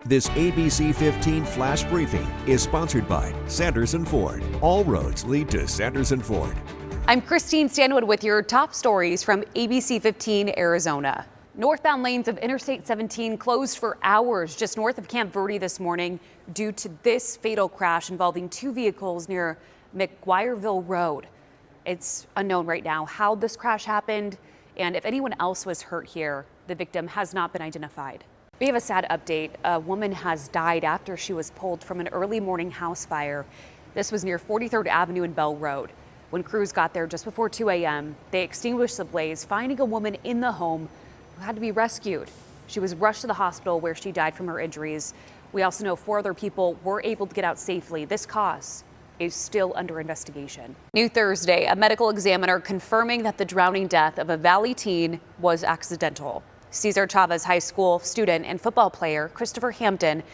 This ABC15 Flash Briefing is sponsored by Sanderson Ford. All roads lead to Sanderson Ford. I'm Christine Stanwood with your top stories from ABC15 Arizona. Northbound lanes of Interstate 17 closed for hours just north of Camp Verde this morning due to this fatal crash involving two vehicles near McGuireville Road. It's unknown right now how this crash happened and if anyone else was hurt here. The victim has not been identified. We have a sad update. A woman has died after she was pulled from an early morning house fire. This was near 43rd Avenue and Bell Road. When crews got there just before 2 a.m., they extinguished the blaze, finding a woman in the home who had to be rescued. She was rushed to the hospital where she died from her injuries. We also know 4 other people were able to get out safely. This cause is still under investigation. New Thursday, a medical examiner confirming that the drowning death of a Valley teen was accidental. Cesar Chavez High School student and football player Christopher Hampton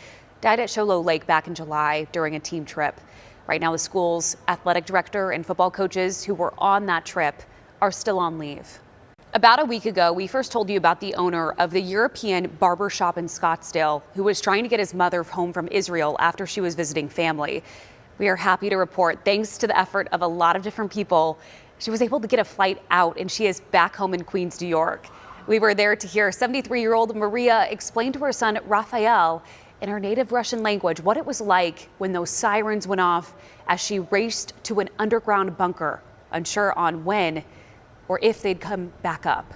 died at Show Low Lake back in July during a team trip. Right now, the school's athletic director and football coaches who were on that trip are still on leave. About a week ago, we first told you about the owner of the European barber shop in Scottsdale who was trying to get his mother home from Israel after she was visiting family. We are happy to report, thanks to the effort of a lot of different people, she was able to get a flight out and she is back home in Queens, New York. We were there to hear 73-year-old Maria explain to her son, Raphael, in her native Russian language, what it was like when those sirens went off as she raced to an underground bunker, unsure on when or if they'd come back up.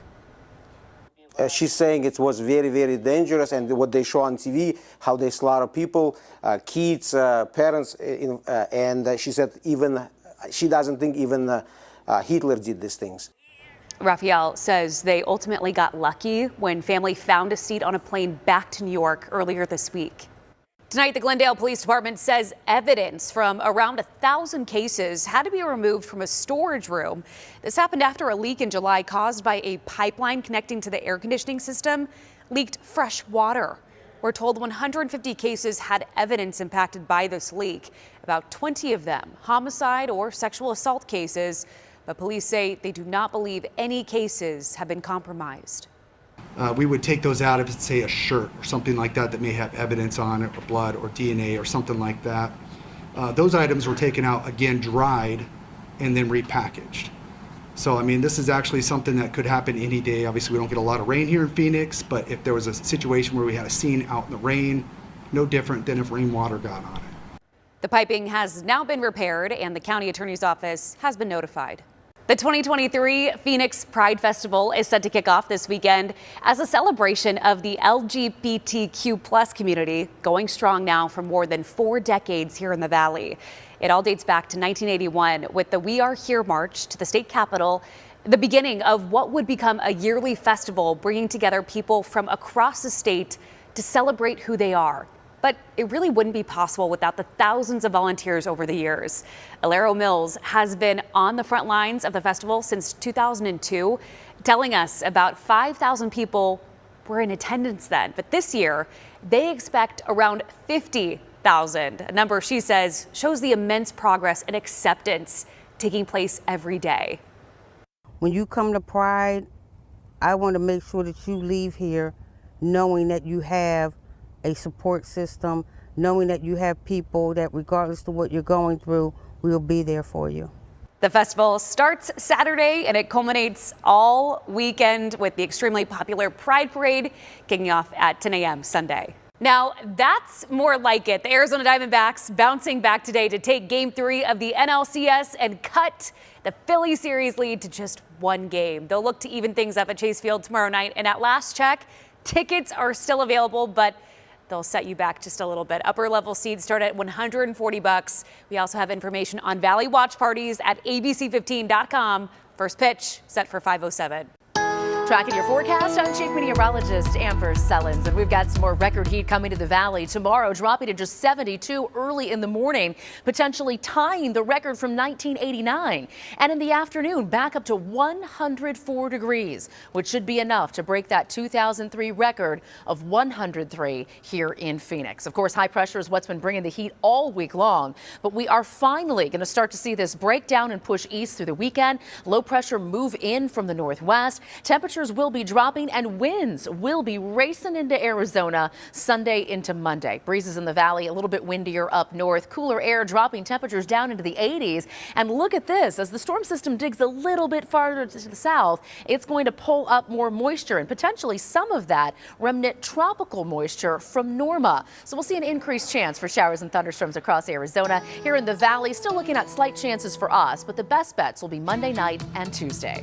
She's saying it was very, very dangerous, and what they show on TV, how they slaughter people, kids, parents, and she said even she doesn't think even Hitler did these things. Raphael says they ultimately got lucky when family found a seat on a plane back to New York earlier this week. Tonight, the Glendale Police Department says evidence from around 1,000 cases had to be removed from a storage room. This happened after a leak in July caused by a pipeline connecting to the air conditioning system leaked fresh water. We're told 150 cases had evidence impacted by this leak, about 20 of them homicide or sexual assault cases. But police say they do not believe any cases have been compromised. We would take those out if it's, say, a shirt or something like that that may have evidence on it, or blood or DNA or something like that. Those items were taken out, again, dried, and then repackaged. So, I mean, this is actually something that could happen any day. Obviously, we don't get a lot of rain here in Phoenix, but if there was a situation where we had a scene out in the rain, no different than if rainwater got on it. The piping has now been repaired, and the county attorney's office has been notified. The 2023 Phoenix Pride Festival is set to kick off this weekend as a celebration of the LGBTQ+ community, going strong now for more than 4 decades here in the Valley. It all dates back to 1981 with the We Are Here March to the state capitol, the beginning of what would become a yearly festival bringing together people from across the state to celebrate who they are. But it really wouldn't be possible without the thousands of volunteers over the years. Alero Mills has been on the front lines of the festival since 2002, telling us about 5,000 people were in attendance then. But this year, they expect around 50,000, a number she says shows the immense progress and acceptance taking place every day. When you come to Pride, I want to make sure that you leave here knowing that you have a support system, knowing that you have people that regardless of what you're going through, will be there for you. The festival starts Saturday and it culminates all weekend with the extremely popular Pride Parade kicking off at 10 a.m. Sunday. Now, that's more like it. The Arizona Diamondbacks bouncing back today to take Game 3 of the NLCS and cut the Philly series lead to just 1 game. They'll look to even things up at Chase Field tomorrow night, and at last check, tickets are still available, but they'll set you back just a little bit. Upper level seats start at $140. We also have information on Valley watch parties at ABC15.com. First pitch set for 5:07. Tracking your forecast, I'm Chief Meteorologist Amber Sellens, and we've got some more record heat coming to the valley tomorrow, dropping to just 72 early in the morning, potentially tying the record from 1989. And in the afternoon, back up to 104 degrees, which should be enough to break that 2003 record of 103 here in Phoenix. Of course, high pressure is what's been bringing the heat all week long, but we are finally going to start to see this break down and push east through the weekend. Low pressure move in from the northwest. Temperatures temperatures will be dropping and winds will be racing into Arizona Sunday into Monday. Breezes in the valley, a little bit windier up north, cooler air dropping temperatures down into the 80s. And look at this, as the storm system digs a little bit farther to the south, it's going to pull up more moisture and potentially some of that remnant tropical moisture from Norma. So we'll see an increased chance for showers and thunderstorms across Arizona. Here in the valley, still looking at slight chances for us, but the best bets will be Monday night and Tuesday.